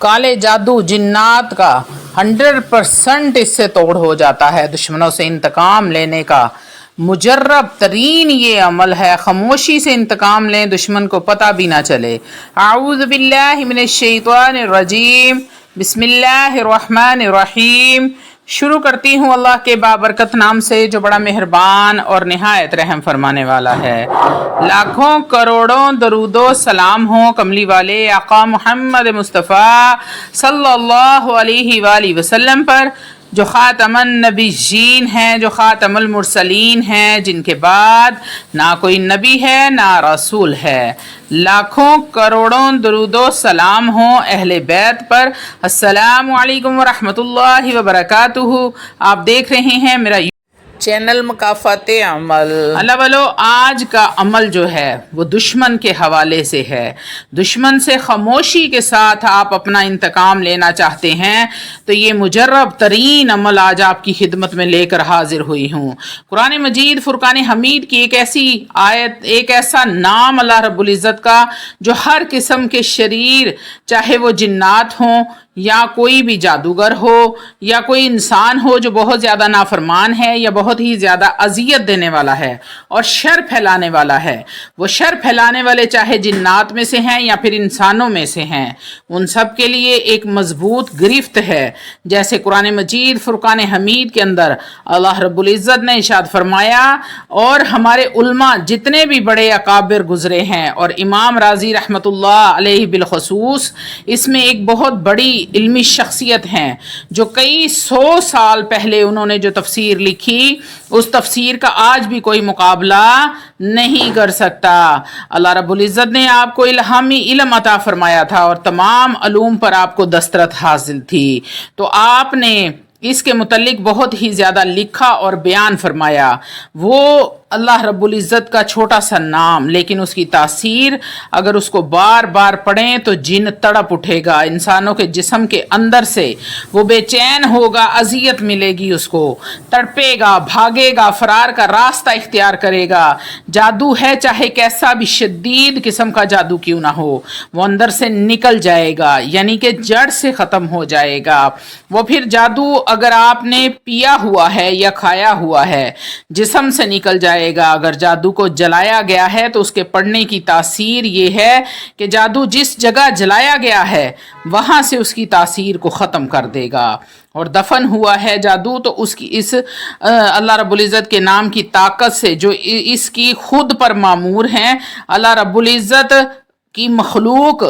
काले जादू जिन्नात का 100% इससे तोड़ हो जाता है। दुश्मनों से इंतकाम लेने का मुजर्रब तरीन ये अमल है। खामोशी से इंतकाम लें, दुश्मन को पता भी ना चले। आऊज़ बिल्लाहि मिनश शैतानिर रजीम, बिस्मिल्लाहिर रहमानिर रहीम। शुरू करती हूँ अल्लाह के बाबरकत नाम से जो बड़ा मेहरबान और निहायत रहम फरमाने वाला है। लाखों करोड़ों दरूदो सलाम हो कमली वाले आका मोहम्मद मुस्तफ़ा सल्लल्लाहु अलैहि वसल्लम पर, जो ख़ातमन नबीयीन हैं, जो ख़ातमुल मुरसलीन हैं, जिनके बाद ना कोई नबी है ना रसूल है। लाखों करोड़ों दरूदो सलाम हो अहले बैत पर। अस्सलामु अलैकुम व रहमतुल्लाहि व बरकातुहू। आप देख रहे हैं मेरा चैनल मकाफ़ात अमल। अल्लाह वालो, आज का अमल जो है वो दुश्मन के हवाले से है। दुश्मन से खामोशी के साथ आप अपना इंतकाम लेना चाहते हैं तो ये मुजर्रब तरीन अमल आज आपकी खिदमत में लेकर हाजिर हुई हूँ। कुरान मजीद फुरकान हमीद की एक ऐसी आयत, एक ऐसा नाम अल्लाह रब्बुल इज़्ज़त का जो हर किस्म के शरीर, चाहे वो जिन्नात हों या कोई भी जादूगर हो या कोई इंसान हो जो बहुत ज़्यादा नाफरमान है या बहुत ही ज़्यादा अजियत देने वाला है और शर फैलाने वाला है, वो शर फैलाने वाले चाहे जिन्नात में से हैं या फिर इंसानों में से हैं, उन सब के लिए एक मजबूत गिरफ्त है। जैसे कुरान मजीद फुरकान हमीद के अंदर अल्लाह रब्बुल इज़्ज़त ने इरशाद फरमाया, और हमारे उल्मा जितने भी बड़े अकाबिर गुजरे हैं और इमाम राजी रहमतुल्लाह अलैहि बिलखसूस इसमें एक बहुत बड़ी इल्मी शख्सियत हैं जो कई 100 साल पहले उन्होंने जो तफसीर लिखी, उस तफसीर का आज भी कोई मुकाबला नहीं कर सकता। अल्लाह रब्बुल इज़्ज़त ने आपको इल्हामी इल्म अता फरमाया था और तमाम अलूम पर आपको दस्तरत हासिल थी, तो आपने इसके मुतल्लिक बहुत ही ज़्यादा लिखा और बयान फरमाया। वो अल्लाह रब्बुल इज़्ज़त का छोटा सा नाम, लेकिन उसकी तासीर अगर उसको बार बार पढ़ें तो जिन तड़प उठेगा, इंसानों के जिस्म के अंदर से वो बेचैन होगा, अजियत मिलेगी उसको, तड़पेगा, भागेगा, फरार का रास्ता इख्तियार करेगा। जादू है चाहे कैसा भी शदीद किस्म का जादू क्यों ना हो, वो अंदर से निकल जाएगा, यानी कि जड़ से ख़त्म हो जाएगा। वो फिर जादू अगर आपने पिया हुआ है या खाया हुआ है, जिस्म से निकल जाएगा। अगर जादू को जलाया गया है तो उसके पढ़ने की तासीर ये है कि जादू जिस जगह जलाया गया है वहां से उसकी तासीर को ख़त्म कर देगा। और दफन हुआ है जादू तो उसकी इस अल्लाह रब्बुल इज़्ज़त के नाम की ताकत से जो इसकी खुद पर मामूर हैं, अल्लाह रब्बुल इज़्ज़त की मखलूक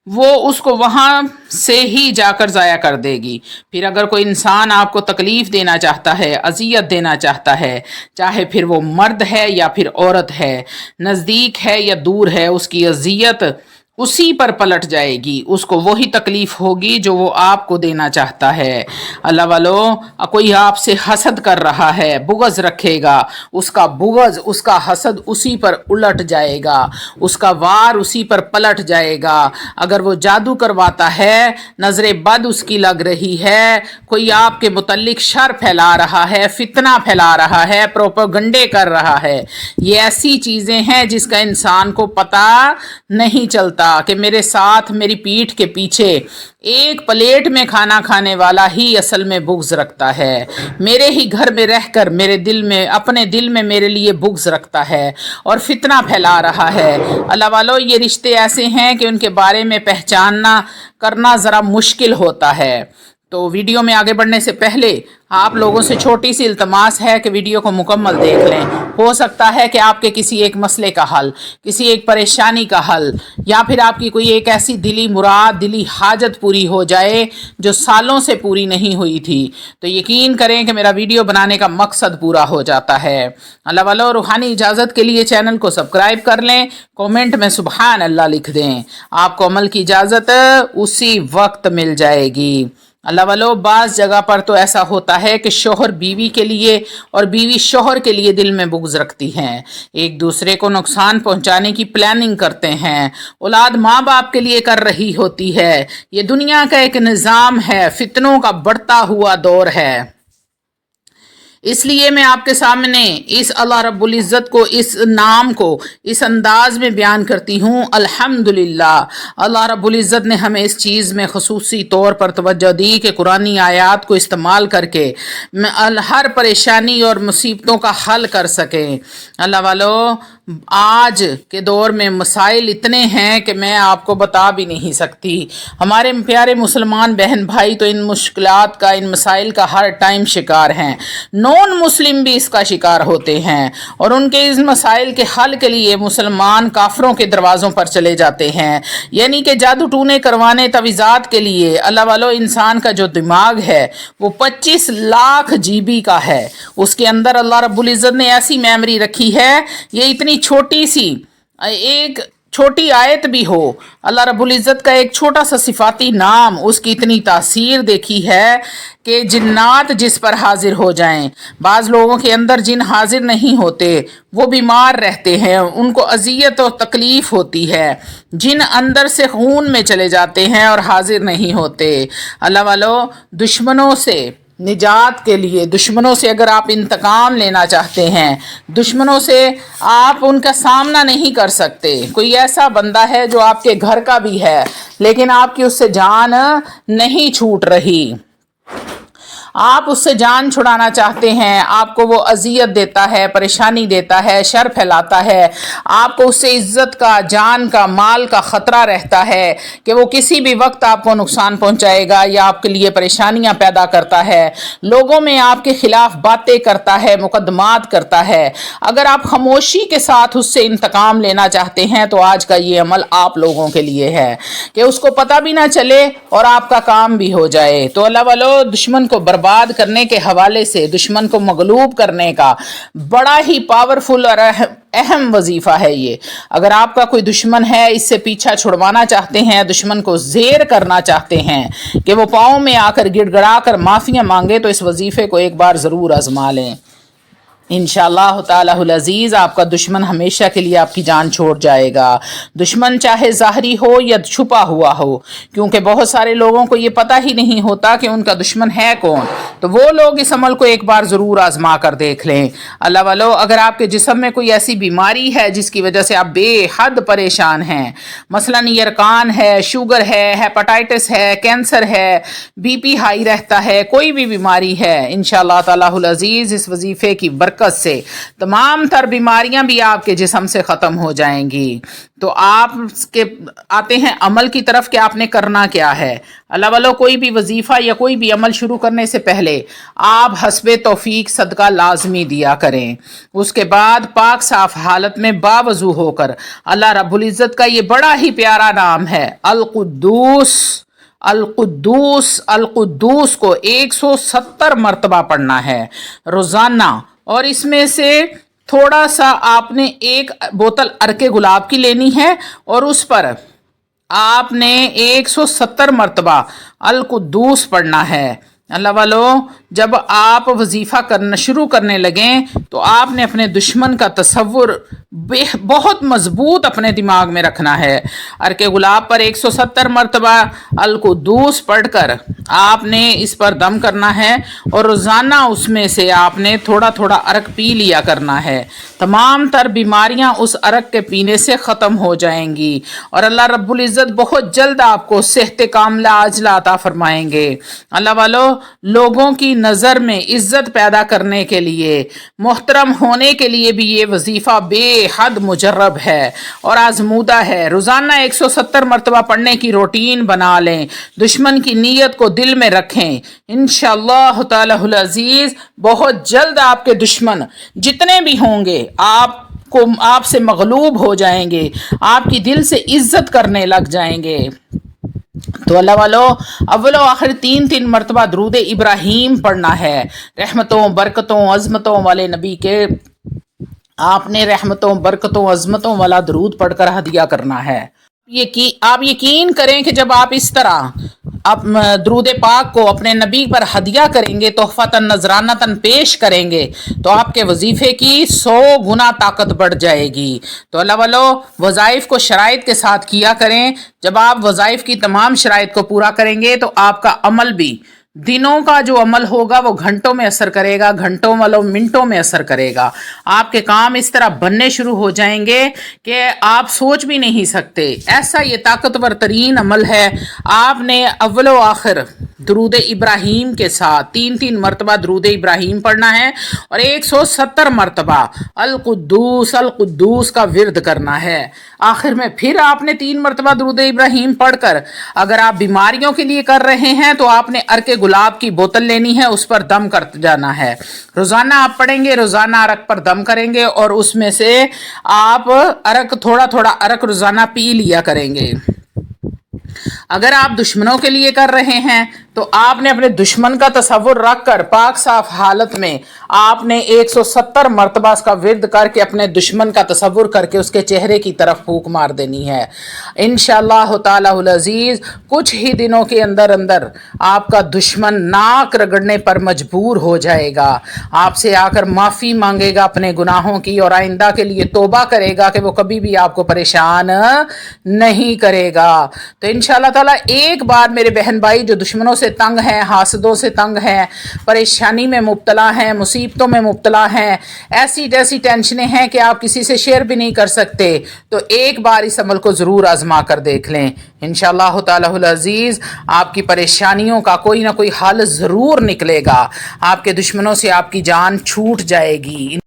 वो उसको वहाँ से ही जाकर ज़ाया कर देगी। फिर अगर कोई इंसान आपको तकलीफ़ देना चाहता है, अजियत देना चाहता है, चाहे फिर वो मर्द है या फिर औरत है, नज़दीक है या दूर है, उसकी अजियत उसी पर पलट जाएगी, उसको वही तकलीफ़ होगी जो वो आपको देना चाहता है। अल्लाह वालो, कोई आपसे हसद कर रहा है, बुग़्ज़ रखेगा, उसका बुग़्ज़, उसका हसद उसी पर उलट जाएगा, उसका वार उसी पर पलट जाएगा। अगर वो जादू करवाता है, नज़र बद उसकी लग रही है, कोई आपके मुतल्लिक शर फैला रहा है, फितना फैला रहा है, प्रोपेगंडे कर रहा है, ये ऐसी चीज़ें हैं जिसका इंसान को पता नहीं चलता कि मेरे साथ मेरी पीठ के पीछे एक प्लेट में खाना खाने वाला ही असल में बुग़्ज़ रखता है, मेरे ही घर में रहकर मेरे दिल में, अपने दिल में मेरे लिए बुग़्ज़ रखता है और फितना फैला रहा है। अल्लाह वालों, ये रिश्ते ऐसे हैं कि उनके बारे में पहचानना करना ज़रा मुश्किल होता है। तो वीडियो में आगे बढ़ने से पहले आप लोगों से छोटी सी इल्तमास है कि वीडियो को मुकम्मल देख लें। हो सकता है कि आपके किसी एक मसले का हल, किसी एक परेशानी का हल, या फिर आपकी कोई एक ऐसी दिली मुराद, दिली हाजत पूरी हो जाए जो सालों से पूरी नहीं हुई थी। तो यकीन करें कि मेरा वीडियो बनाने का मकसद पूरा हो जाता है। अल्लाह वालों, रूहानी इजाज़त के लिए चैनल को सब्सक्राइब कर लें, कमेंट में सुबहान अल्लाह लिख दें, आपको अमल की इजाज़त उसी वक्त मिल जाएगी। अल्लाह वालों, बाज़ जगह पर तो ऐसा होता है कि शोहर बीवी के लिए और बीवी शोहर के लिए दिल में बुग़्ज़ रखती हैं, एक दूसरे को नुकसान पहुंचाने की प्लानिंग करते हैं, औलाद माँ बाप के लिए कर रही होती है। ये दुनिया का एक निज़ाम है, फितनों का बढ़ता हुआ दौर है। اس لیے میں آپ کے سامنے اس اللہ رب العزت کو، اس نام کو اس انداز میں بیان کرتی ہوں۔ الحمدللہ اللہ رب العزت نے ہمیں اس چیز میں خصوصی طور پر توجہ دی کہ قرآنی آیات کو استعمال کر کے ہر پریشانی اور مصیبتوں کا حل کر سکیں۔ اللہ والو، آج کے دور میں مسائل اتنے ہیں کہ میں آپ کو بتا بھی نہیں سکتی۔ ہمارے پیارے مسلمان بہن بھائی تو ان مشکلات کا، ان مسائل کا ہر ٹائم شکار ہیں، نون مسلم بھی اس کا شکار ہوتے ہیں، اور ان کے اس مسائل کے حل کے لیے مسلمان کافروں کے دروازوں پر چلے جاتے ہیں، یعنی کہ جادو ٹونے کروانے، تعویذات کے لیے۔ اللہ والو، انسان کا جو دماغ ہے وہ 25 لاکھ جی بی کا ہے، اس کے اندر اللہ رب العزت نے ایسی میموری رکھی ہے، یہ اتنی چھوٹی سی ایک چھوٹی آیت بھی ہو، اللہ رب العزت کا ایک چھوٹا سا صفاتی نام، اس کی اتنی تاثیر دیکھی ہے کہ جنات جس پر حاضر ہو جائیں۔ بعض لوگوں کے اندر جن حاضر نہیں ہوتے، وہ بیمار رہتے ہیں، ان کو اذیت اور تکلیف ہوتی ہے، جن اندر سے خون میں چلے جاتے ہیں اور حاضر نہیں ہوتے۔ اللہ والو، دشمنوں سے نجات کے لیے، دشمنوں سے اگر آپ انتقام لینا چاہتے ہیں، دشمنوں سے آپ ان کا سامنا نہیں کر سکتے، کوئی ایسا بندہ ہے جو آپ کے گھر کا بھی ہے لیکن آپ کی اس سے جان نہیں چھوٹ رہی، آپ اس سے جان چھڑانا چاہتے ہیں، آپ کو وہ اذیت دیتا ہے، پریشانی دیتا ہے، شر پھیلاتا ہے، آپ کو اس سے عزت کا، جان کا، مال کا خطرہ رہتا ہے کہ وہ کسی بھی وقت آپ کو نقصان پہنچائے گا یا آپ کے لیے پریشانیاں پیدا کرتا ہے، لوگوں میں آپ کے خلاف باتیں کرتا ہے، مقدمات کرتا ہے۔ اگر آپ خاموشی کے ساتھ اس سے انتقام لینا چاہتے ہیں تو آج کا یہ عمل آپ لوگوں کے لیے ہے کہ اس کو پتہ بھی نہ چلے اور آپ کا کام بھی ہو جائے۔ تو اللہ والو، دشمن کو برباد کرنے کے حوالے سے، دشمن کو مغلوب کرنے کا بڑا ہی پاورفل اور اہم وظیفہ ہے یہ۔ اگر آپ کا کوئی دشمن ہے، اس سے پیچھا چھڑوانا چاہتے ہیں، دشمن کو زیر کرنا چاہتے ہیں کہ وہ پاؤں میں آ کر گڑ گڑا کر معافیاں مانگے، تو اس وظیفے کو ایک بار ضرور آزما لیں۔ انشاءاللہ تعالی العزیز آپ کا دشمن ہمیشہ کے لیے آپ کی جان چھوڑ جائے گا، دشمن چاہے ظاہری ہو یا چھپا ہوا ہو، کیونکہ بہت سارے لوگوں کو یہ پتہ ہی نہیں ہوتا کہ ان کا دشمن ہے کون، تو وہ لوگ اس عمل کو ایک بار ضرور آزما کر دیکھ لیں۔ اللہ والو، اگر آپ کے جسم میں کوئی ایسی بیماری ہے جس کی وجہ سے آپ بے حد پریشان ہیں، مثلا یرقان ہے، شوگر ہے، ہیپاٹائٹس ہے، کینسر ہے، بی پی ہائی رہتا ہے، کوئی بھی بیماری ہے، انشاءاللہ تعالی العزیز اس وظیفے کی برکت سے تمام تر بیماریاں بھی آپ کے جسم سے ختم ہو جائیں گی۔ تو آپ کے آتے ہیں عمل کی طرف کہ آپ نے کرنا کیا ہے۔ اللہ والو، کوئی بھی وظیفہ یا کوئی بھی عمل شروع کرنے سے پہلے آپ حسب توفیق صدقہ لازمی دیا کریں، اس کے بعد پاک صاف حالت میں باوضو ہو کر اللہ رب العزت کا یہ بڑا ہی پیارا نام ہے القدوس، القدوس، القدوس کو 170 مرتبہ پڑھنا ہے روزانہ، اور اس میں سے تھوڑا سا آپ نے ایک بوتل عرق گلاب کی لینی ہے اور اس پر آپ نے 170 مرتبہ القدوس پڑھنا ہے۔ اللہ والو، جب آپ وظیفہ کرنا شروع کرنے لگیں تو آپ نے اپنے دشمن کا تصور بہت مضبوط اپنے دماغ میں رکھنا ہے۔ عرق گلاب پر 170 مرتبہ القدوس پڑھ کر آپ نے اس پر دم کرنا ہے، اور روزانہ اس میں سے آپ نے تھوڑا تھوڑا عرق پی لیا کرنا ہے۔ تمام تر بیماریاں اس عرق کے پینے سے ختم ہو جائیں گی، اور اللہ رب العزت بہت جلد آپ کو صحت کاملہ عاجلہ عطا فرمائیں گے۔ اللہ والو، لوگوں کی نظر میں عزت پیدا کرنے کے لیے، محترم ہونے کے لیے بھی یہ وظیفہ بے حد مجرب ہے اور آزمودہ ہے۔ روزانہ 170 مرتبہ پڑھنے کی روٹین بنا لیں، دشمن کی نیت کو دل میں رکھیں، انشاءاللہ تعالی العزیز بہت جلد آپ کے دشمن جتنے بھی ہوں گے آپ سے مغلوب ہو جائیں گے، آپ کی دل سے عزت کرنے لگ جائیں گے۔ تو اللہ والو، اول و آخر 3 مرتبہ درود ابراہیم پڑھنا ہے، رحمتوں، برکتوں، عظمتوں والے نبی کے آپ نے رحمتوں، برکتوں، عظمتوں والا درود پڑھ کر ہدیہ کرنا ہے۔ آپ یقین کریں کہ جب آپ اس طرح درود پاک کو اپنے نبی پر ہدیہ کریں گے، تحفتاً نذرانتاً پیش کریں گے، تو آپ کے وظیفے کی 100 گنا طاقت بڑھ جائے گی۔ تو اللہ والو، وظائف کو شرائط کے ساتھ کیا کریں۔ جب آپ وظائف کی تمام شرائط کو پورا کریں گے تو آپ کا عمل بھی दिनों का जो अमल होगा वो घंटों में असर करेगा, घंटों वालों मिनटों में असर करेगा। आपके काम इस तरह बनने शुरू हो जाएंगे कि आप सोच भी नहीं सकते। ऐसा ये ताकतवर तरीन अमल है। आपने अव्वल व आखिर दरूद इब्राहीम के साथ 3-3 मरतबा दरूद इब्राहीम पढ़ना है और 170 मरतबा अल कुद्दूस का विर्द करना है। आखिर में फिर आपने 3 मरतबा दरूद इब्राहीम पढ़कर, अगर आप बीमारियों के लिए कर रहे हैं तो आपने अर्क गुलाब की बोतल लेनी है, उस पर दम कर जाना है। रोजाना आप पढ़ेंगे, रोजाना अरक पर दम करेंगे और उसमें से आप अरक थोड़ा थोड़ा अरक रोजाना पी लिया करेंगे। अगर आप दुश्मनों के लिए कर रहे हैं तो आपने अपने दुश्मन का तसव्वुर रख कर पाक साफ हालत में आपने 170 मरतबा का विर्द करके अपने दुश्मन का तसव्वुर करके उसके चेहरे की तरफ फूंक मार देनी है। इंशाअल्लाह तालाहुल अजीज कुछ ही दिनों के अंदर अंदर आपका दुश्मन नाक रगड़ने पर मजबूर हो जाएगा, आपसे आकर माफ़ी मांगेगा अपने गुनाहों की और आइंदा के लिए तौबा करेगा कि वो कभी भी आपको परेशान नहीं करेगा। तो इंशाअल्लाह ताला एक बार मेरे बहन भाई जो दुश्मनों से तंग हैं, हासदों से तंग हैं, परेशानी में मुब्तला हैं, मुसीबतों में मुब्तला हैं, ऐसी जैसी टेंशनें हैं कि आप किसी से शेयर भी नहीं कर सकते, तो एक बार इस अमल को ज़रूर आजमा कर देख लें। इंशाअल्लाह तालाहुल अजीज़ आपकी परेशानियों का कोई ना कोई हल ज़रूर निकलेगा, आपके दुश्मनों से आपकी जान छूट जाएगी।